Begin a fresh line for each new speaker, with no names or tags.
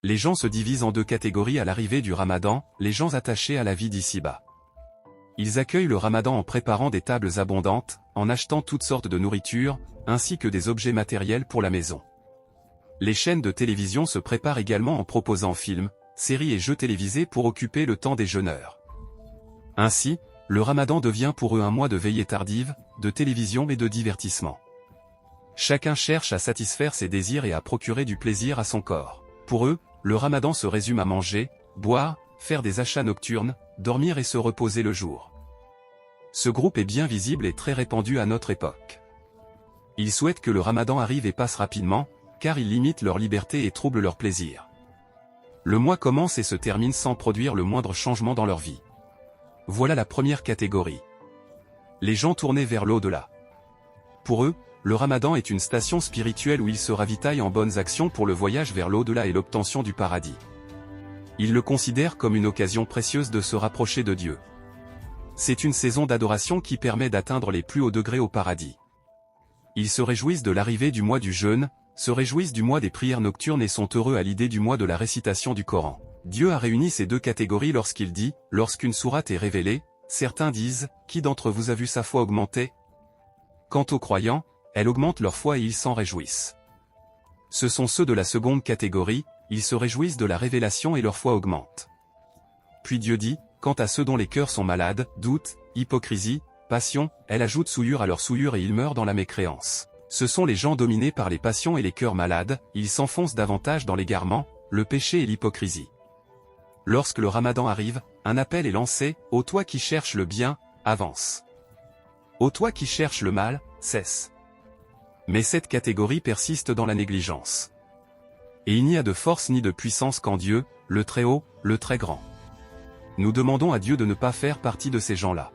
Les gens se divisent en deux catégories à l'arrivée du Ramadan, les gens attachés à la vie d'ici-bas. Ils accueillent le Ramadan en préparant des tables abondantes, en achetant toutes sortes de nourriture, ainsi que des objets matériels pour la maison. Les chaînes de télévision se préparent également en proposant films, séries et jeux télévisés pour occuper le temps des jeûneurs. Ainsi, le Ramadan devient pour eux un mois de veillée tardive, de télévision et de divertissement. Chacun cherche à satisfaire ses désirs et à procurer du plaisir à son corps. Pour eux, le Ramadan se résume à manger, boire, faire des achats nocturnes, dormir et se reposer le jour. Ce groupe est bien visible et très répandu à notre époque. Ils souhaitent que le Ramadan arrive et passe rapidement, car il limite leur liberté et trouble leur plaisir. Le mois commence et se termine sans produire le moindre changement dans leur vie. Voilà la première catégorie. Les gens tournés vers l'au-delà. Pour eux, le Ramadan est une station spirituelle où ils se ravitaillent en bonnes actions pour le voyage vers l'au-delà et l'obtention du paradis. Ils le considèrent comme une occasion précieuse de se rapprocher de Dieu. C'est une saison d'adoration qui permet d'atteindre les plus hauts degrés au paradis. Ils se réjouissent de l'arrivée du mois du jeûne, se réjouissent du mois des prières nocturnes et sont heureux à l'idée du mois de la récitation du Coran. Dieu a réuni ces deux catégories lorsqu'il dit, lorsqu'une sourate est révélée, certains disent, qui d'entre vous a vu sa foi augmenter? Quant aux croyants, elle augmente leur foi et ils s'en réjouissent. Ce sont ceux de la seconde catégorie, ils se réjouissent de la révélation et leur foi augmente. Puis Dieu dit, quant à ceux dont les cœurs sont malades, doute, hypocrisie, passion, elle ajoute souillure à leur souillure et ils meurent dans la mécréance. Ce sont les gens dominés par les passions et les cœurs malades, ils s'enfoncent davantage dans l'égarement, le péché et l'hypocrisie. Lorsque le Ramadan arrive, un appel est lancé, ô toi qui cherches le bien, avance. Ô toi qui cherches le mal, cesse. Mais cette catégorie persiste dans la négligence. Et il n'y a de force ni de puissance qu'en Dieu, le Très-Haut, le Très-Grand. Nous demandons à Dieu de ne pas faire partie de ces gens-là.